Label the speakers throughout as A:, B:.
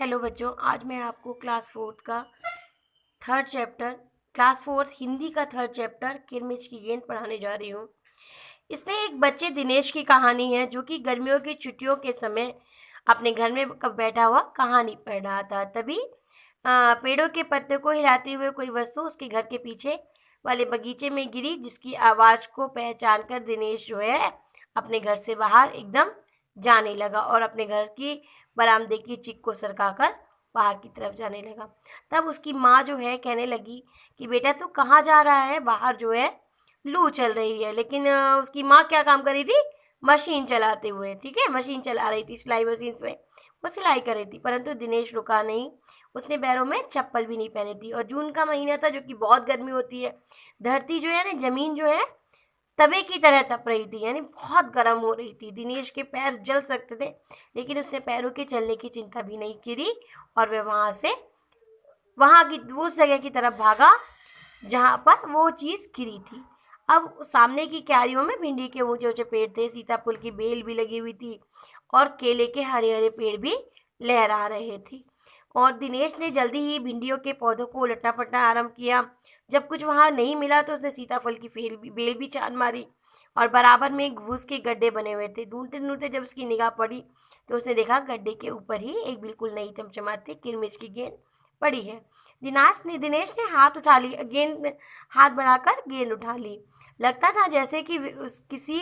A: Hello बच्चों, आज मैं आपको क्लास फोर्थ हिंदी का थर्ड चैप्टर किरमिच की गेंद पढ़ाने जा रही हूँ। इसमें एक बच्चे दिनेश की कहानी है जो कि गर्मियों की छुट्टियों के समय अपने घर में बैठा हुआ कहानी पढ़ रहा था। तभी पेड़ों के पत्ते को हिलाते हुए कोई वस्तु उसके घर के पीछे वाले बगीचे में गिरी, जिसकी आवाज़ को पहचान कर दिनेश जो है अपने घर से बाहर एकदम जाने लगा और अपने घर की बरामदे की चिक को सरकाकर बाहर की तरफ जाने लगा। तब उसकी माँ जो है कहने लगी कि बेटा तू कहाँ जा रहा है, बाहर जो है लू चल रही है। लेकिन उसकी माँ क्या काम कर रही थी, मशीन चलाते हुए, ठीक है, मशीन चला रही थी, सिलाई मशीन में वो सिलाई कर रही थी। परंतु दिनेश रुका नहीं, उसने पैरों में चप्पल भी नहीं पहनी थी और जून का महीना था जो कि बहुत गर्मी होती है। धरती जो है ना, जमीन जो है तवे की तरह तप रही थी, यानी बहुत गर्म हो रही थी। दिनेश के पैर जल सकते थे, लेकिन उसने पैरों के चलने की चिंता भी नहीं करी और वह वहां की उस जगह की तरफ भागा जहां पर वो चीज गिरी थी। अब सामने की क्यारियों में भिंडी के ऊंचे ऊंचे पेड़ थे, सीताफल की बेल भी लगी हुई थी और केले के हरे हरे पेड़ भी लहरा रहे थे। और दिनेश ने जल्दी ही भिंडियों के पौधों को उलटना पलटना आरंभ किया। जब कुछ वहां नहीं मिला तो उसने सीताफल की बेल भी छान मारी और बराबर में घूस के गड्ढे बने हुए थे। ढूंढते ढूंढते जब उसकी निगाह पड़ी तो उसने देखा गड्ढे के ऊपर ही एक बिल्कुल नई चमचमाती किरमिच की गेंद पड़ी है। दिनेश ने हाथ बढ़ाकर गेंद उठा ली। लगता था जैसे कि किसी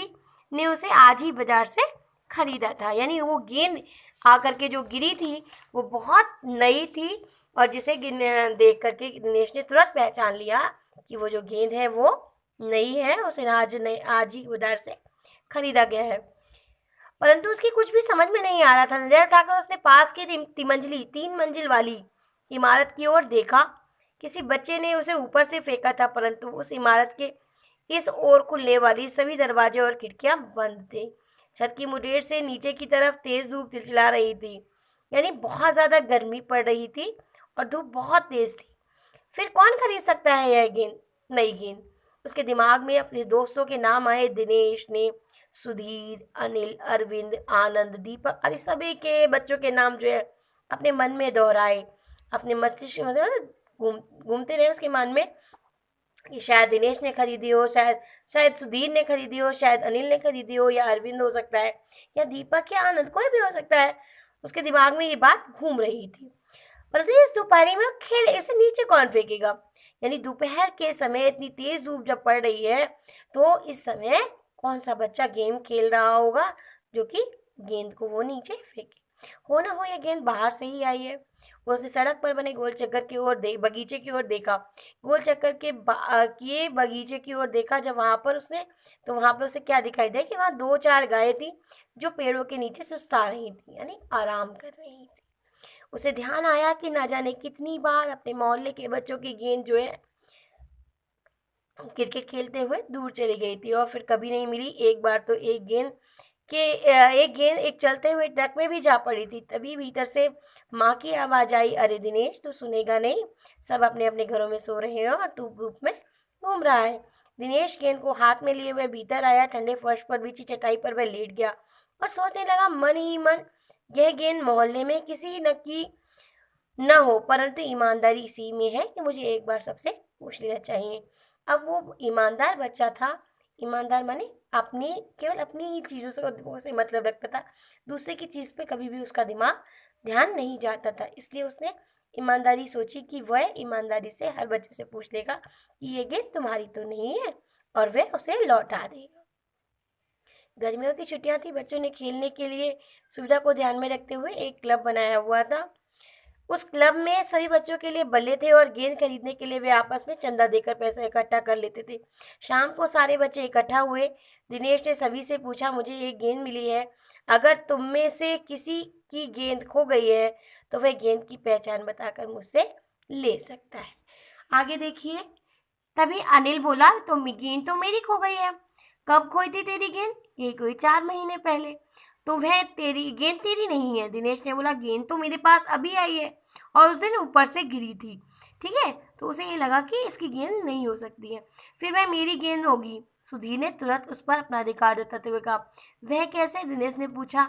A: ने उसे आज ही बाजार से खरीदा था, यानी वो गेंद आकर के जो गिरी थी वो बहुत नई थी और जिसे देख करके दिनेश ने तुरंत पहचान लिया कि वो जो गेंद है वो नई है, उसे आज ही बाजार से खरीदा गया है। परंतु उसकी कुछ भी समझ में नहीं आ रहा था। नजर उठाकर उसने पास की तीन मंजिल वाली इमारत की ओर देखा। किसी बच्चे ने उसे ऊपर से फेंका था, परंतु उस इमारत के इस ओर खुलने वाली सभी दरवाजे और खिड़कियां बंद थे। छत की मुठभेड़ से नीचे की तरफ तेज धूप चिलचिला रही थी, यानी बहुत ज्यादा गर्मी पड़ रही थी और धूप बहुत तेज थी। फिर कौन खरीद सकता है यह गेंद, नई गेंद? उसके दिमाग में अपने दोस्तों के नाम आए। दिनेश ने सुधीर, अनिल, अरविंद, आनंद, दीपक आदि सभी के बच्चों के नाम जो है अपने मन में दोहराए। अपने मस्तिष्क में घूमते रहे उसके मन में कि शायद दिनेश ने खरीदी हो, शायद शायद सुधीर ने खरीदी हो, शायद अनिल ने खरीदी हो, या अरविंद हो सकता है, या दीपक या आनंद, कोई भी हो सकता है। उसके दिमाग में ये बात घूम रही थी। परंतु इस दोपहरी में खेल इसे नीचे कौन फेंकेगा? यानी दोपहर के समय इतनी तेज धूप जब पड़ रही है तो इस समय कौन सा बच्चा गेम खेल रहा होगा जो कि गेंद को वो नीचे फेंके? हो ना हो ये गेंद बाहर से ही आई है। वो उसने सड़क पर बने गोल चक्कर की ओर बगीचे की ओर देखा। गोल चक्कर किए बगीचे की ओर देखा जब वहां पर उसने, तो वहां पर उसे क्या दिखाई दिया कि वहां दो चार गायें थी जो पेड़ों के नीचे सुस्ता रही थी, यानी आराम कर रही थी। उसे ध्यान आया कि ना जाने कितनी बार अपने मोहल्ले के बच्चों की गेंद जो है क्रिकेट खेलते हुए दूर चली गई थी और फिर कभी नहीं मिली। एक बार तो एक गेंद एक चलते हुए ट्रक में भी जा पड़ी थी। तभी भीतर से माँ की आवाज आई, अरे दिनेश तू सुनेगा नहीं, सब अपने अपने घरों में सो रहे हैं और तू धूप में घूम रहा है। दिनेश गेंद को हाथ में लिए हुए भीतर आया। ठंडे फर्श पर बिछी चटाई पर वह लेट गया और सोचने लगा मन ही मन, यह गेंद मोहल्ले में किसी न की न हो, परंतु ईमानदारी इसी में है कि मुझे एक बार सबसे पूछ लेना चाहिए। अब वो ईमानदार बच्चा था। ईमानदार माने अपनी, केवल अपनी ही चीज़ों से मतलब रखता था। दूसरे की चीज़ पे कभी भी उसका दिमाग ध्यान नहीं जाता था। इसलिए उसने ईमानदारी सोची कि वह ईमानदारी से हर बच्चे से पूछ लेगा कि ये गेंद तुम्हारी तो नहीं है, और वह उसे लौटा देगा। गर्मियों की छुट्टियां थी। बच्चों ने खेलने के लिए सुविधा को ध्यान में रखते हुए एक क्लब बनाया हुआ था। उस क्लब में सभी बच्चों के लिए बल्ले थे और गेंद खरीदने के लिए वे आपस में चंदा देकर पैसा इकट्ठा कर लेते थे। शाम को सारे बच्चे इकट्ठा हुए। दिनेश ने सभी से पूछा, मुझे एक गेंद मिली है, अगर तुम में से किसी की गेंद खो गई है तो वह गेंद की पहचान बताकर मुझसे ले सकता है। आगे देखिए। तभी अनिल बोला, तो गेंद तो मेरी खो गई है। कब खोई थी तेरी गेंद? ये कोई 4 महीने पहले। तो वह तेरी गेंद तेरी नहीं है। दिनेश ने बोला, गेंद तो मेरे पास अभी आई है और उस दिन ऊपर से गिरी थी, ठीक है, तो उसे ये लगा कि इसकी गेंद नहीं हो सकती है, फिर वह मेरी गेंद होगी। सुधीर ने तुरंत उस पर अपना अधिकार जताते हुए कहा। वह कैसे? दिनेश ने पूछा।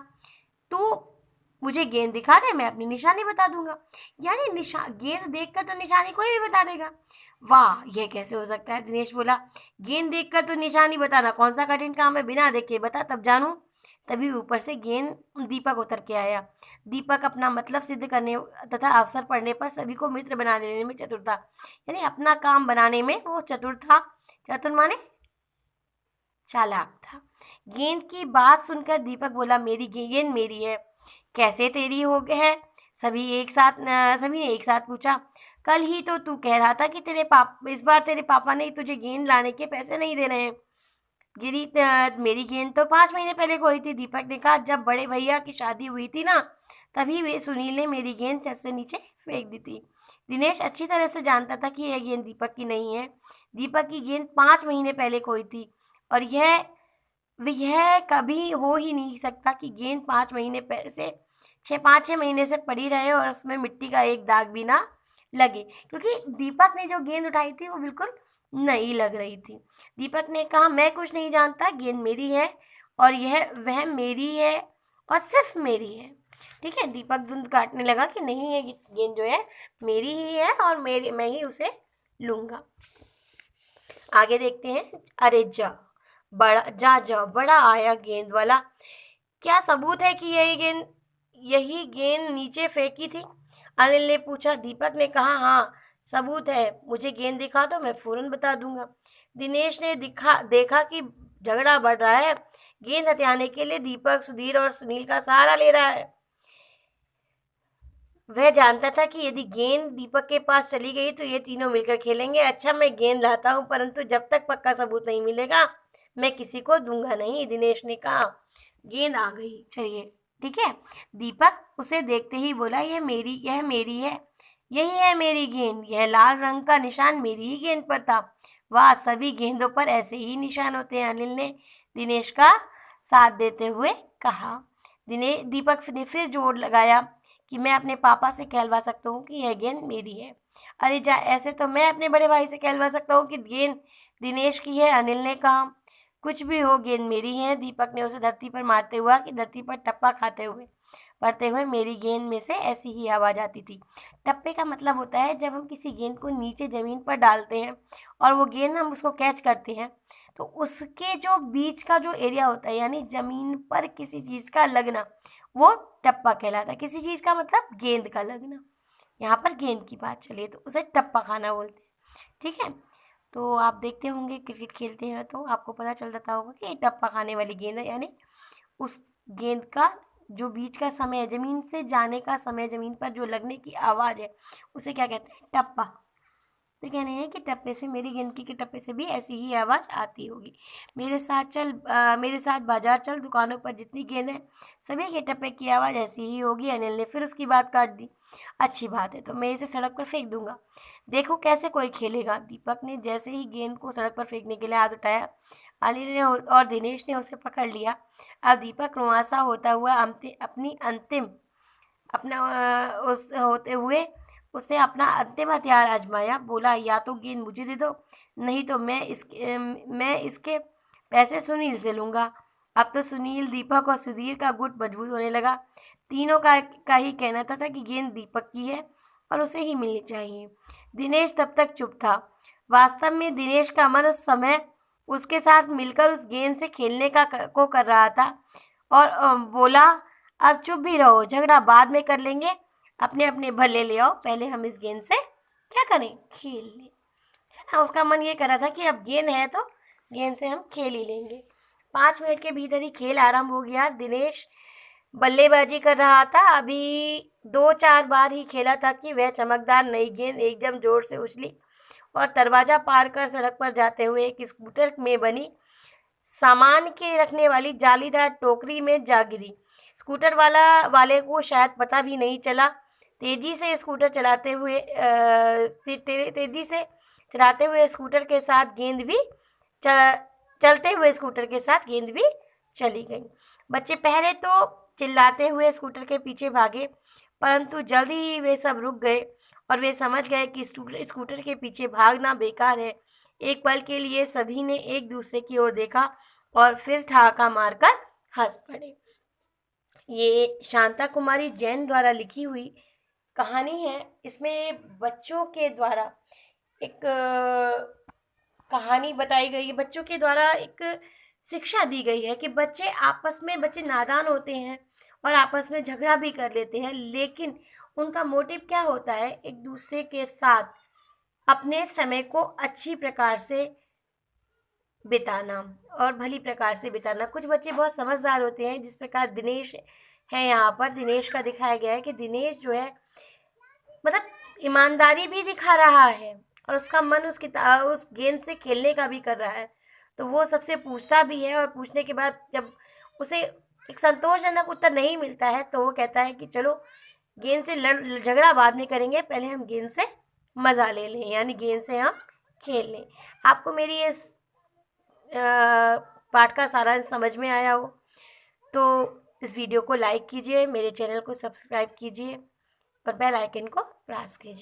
A: तो मुझे गेंद दिखा दे, मैं अपनी निशानी बता दूंगा। यानी गेंद देखकर तो निशानी कोई भी बता देगा। वाह, यह कैसे हो सकता है? दिनेश बोला, गेंद देखकर तो निशानी बताना कौन सा कठिन काम है, बिना देखे बता तब जानूं। तभी ऊपर से गेंद दीपक उतर के आया। दीपक अपना मतलब सिद्ध करने तथा अवसर पड़ने पर सभी को मित्र बना लेने में चतुर था। यानी अपना काम बनाने में वो चतुर था। चतुर माने चालाक था। गेंद की बात सुनकर दीपक बोला, मेरी गेंद मेरी है। कैसे तेरी हो गई है? सभी ने एक साथ पूछा। कल ही तो तू कह रहा था कि इस बार तेरे पापा ने तुझे गेंद लाने के पैसे नहीं दे रहे हैं। मेरी गेंद तो 5 महीने पहले खोई थी, दीपक ने कहा। जब बड़े भैया की शादी हुई थी ना, तभी वे सुनील ने मेरी गेंद छत से नीचे फेंक दी थी। दिनेश अच्छी तरह से जानता था कि यह गेंद दीपक की नहीं है। दीपक की गेंद 5 महीने पहले खोई थी, और यह कभी हो ही नहीं सकता कि गेंद 5 महीने से पड़ी रहे और उसमें मिट्टी का एक दाग भी ना लगे, क्योंकि दीपक ने जो गेंद उठाई थी वो बिल्कुल नई लग रही थी। दीपक ने कहा, मैं कुछ नहीं जानता, गेंद मेरी है और वह मेरी है और सिर्फ मेरी है। ठीक है, दीपक धुंध काटने लगा कि नहीं, ये गेंद जो है मेरी ही है और मैं ही उसे लूंगा। आगे देखते हैं। अरे जा बड़ा आया गेंद वाला। क्या सबूत है कि यही गेंद नीचे फेंकी थी? अनिल ने पूछा। दीपक ने कहा, हाँ सबूत है, मुझे गेंद दिखा दो, मैं फौरन बता दूंगा। दिनेश ने देखा कि झगड़ा बढ़ रहा है। गेंद हथियाने के लिए दीपक सुधीर और सुनील का सहारा ले रहा है। वह जानता था कि यदि गेंद दीपक के पास चली गई तो ये तीनों मिलकर खेलेंगे। अच्छा, मैं गेंद लाता हूँ, परंतु जब तक पक्का सबूत नहीं मिलेगा मैं किसी को दूंगा नहीं, दिनेश ने कहा। गेंद आ गई, चलिए ठीक है। दीपक उसे देखते ही बोला, यह मेरी है, यही है मेरी गेंद। यह लाल रंग का निशान मेरी ही गेंद पर था। वाह, सभी गेंदों पर ऐसे ही निशान होते हैं, अनिल ने दिनेश का साथ देते हुए कहा। दीपक ने फिर जोर लगाया कि मैं अपने पापा से कहलवा सकता हूँ कि यह गेंद मेरी है। अरे जा, ऐसे तो मैं अपने बड़े भाई से कहलवा सकता हूँ कि गेंद दिनेश की है, अनिल ने कहा। कुछ भी हो, गेंद मेरी है, दीपक ने उसे धरती पर मारते हुआ कि धरती पर टप्पा पड़ते हुए मेरी गेंद में से ऐसी ही आवाज़ आती थी। टप्पे का मतलब होता है जब हम किसी गेंद को नीचे ज़मीन पर डालते हैं और वो गेंद हम उसको कैच करते हैं, तो उसके जो बीच का जो एरिया होता है, यानी ज़मीन पर किसी चीज़ का लगना, वो टप्पा कहलाता है। किसी चीज़ का मतलब गेंद का लगना। यहाँ पर गेंद की बात चली है तो उसे टप्पा खाना बोलते हैं। ठीक है, तो आप देखते होंगे क्रिकेट खेलते हैं तो आपको पता चल जाता होगा कि टप्पा खाने वाली गेंद है, यानी उस गेंद का जो बीच का समय है, ज़मीन से जाने का समय, ज़मीन पर जो लगने की आवाज़ है, उसे क्या कहते हैं? टप्पा। तो कहने हैं कि टप्पे से, मेरी गेंद के टप्पे से भी ऐसी ही आवाज़ आती होगी। मेरे साथ बाजार चल, दुकानों पर जितनी गेंद है सभी के टप्पे की आवाज़ ऐसी ही होगी। अनिल ने फिर उसकी बात काट दी। अच्छी बात है, तो मैं इसे सड़क पर फेंक दूंगा, देखो कैसे कोई खेलेगा। दीपक ने जैसे ही गेंद को सड़क पर फेंकने के लिए हाथ उठाया, अनिल ने और दिनेश ने उसे पकड़ लिया। अब दीपक रुआंसा होता हुआ उसने अपना अंतिम हथियार आजमाया। बोला, या तो गेंद मुझे दे दो, नहीं तो मैं इसके पैसे सुनील से लूँगा। अब तो सुनील, दीपक और सुधीर का गुट मजबूत होने लगा। तीनों का ही कहना था कि गेंद दीपक की है और उसे ही मिलनी चाहिए। दिनेश तब तक चुप था। वास्तव में दिनेश का मन उस समय उसके साथ मिलकर उस गेंद से खेलने को कर रहा था, और बोला, अब चुप भी रहो, झगड़ा बाद में कर लेंगे, अपने अपने भले ले आओ, पहले हम इस गेंद से क्या करें? खेल लें, है ना। उसका मन ये कर रहा था कि अब गेंद है तो गेंद से हम खेल ही लेंगे। 5 मिनट के भीतर ही खेल आरंभ हो गया। दिनेश बल्लेबाजी कर रहा था। अभी 2-4 बार ही खेला था कि वह चमकदार नई गेंद एकदम जोर से उछली और दरवाजा पार कर सड़क पर जाते हुए एक स्कूटर में बनी सामान के रखने वाली जालीदार टोकरी में जा गिरी। स्कूटर वाले को शायद पता भी नहीं चला। तेजी से चलाते हुए स्कूटर के साथ गेंद भी चलते हुए स्कूटर के साथ गेंद भी चली गई। बच्चे पहले तो चिल्लाते हुए स्कूटर के पीछे भागे, परंतु जल्दी ही वे सब रुक गए और वे समझ गए कि स्कूटर के पीछे भागना बेकार है। एक पल के लिए सभी ने एक दूसरे की ओर देखा और फिर ठहाका मारकर हंस पड़े। ये शांता कुमारी जैन द्वारा लिखी हुई कहानी है। इसमें बच्चों के द्वारा एक कहानी बताई गई है, बच्चों के द्वारा एक शिक्षा दी गई है कि बच्चे नादान होते हैं और आपस में झगड़ा भी कर लेते हैं, लेकिन उनका मोटिव क्या होता है, एक दूसरे के साथ अपने समय को अच्छी प्रकार से बिताना और भली प्रकार से बिताना। कुछ बच्चे बहुत समझदार होते हैं, जिस प्रकार दिनेश है, यहाँ पर दिनेश का दिखाया गया है कि दिनेश जो है मतलब ईमानदारी भी दिखा रहा है और उसका मन उस गेंद से खेलने का भी कर रहा है। तो वो सबसे पूछता भी है और पूछने के बाद जब उसे एक संतोषजनक उत्तर नहीं मिलता है तो वो कहता है कि चलो गेंद से झगड़ा बाद में करेंगे, पहले हम गेंद से मज़ा ले लें, यानी गेंद से हम खेल लें। आपको मेरी इस पाठ का सारांश समझ में आया हो तो इस वीडियो को लाइक कीजिए, मेरे चैनल को सब्सक्राइब कीजिए और बेल आइकन को प्रेस कीजिए।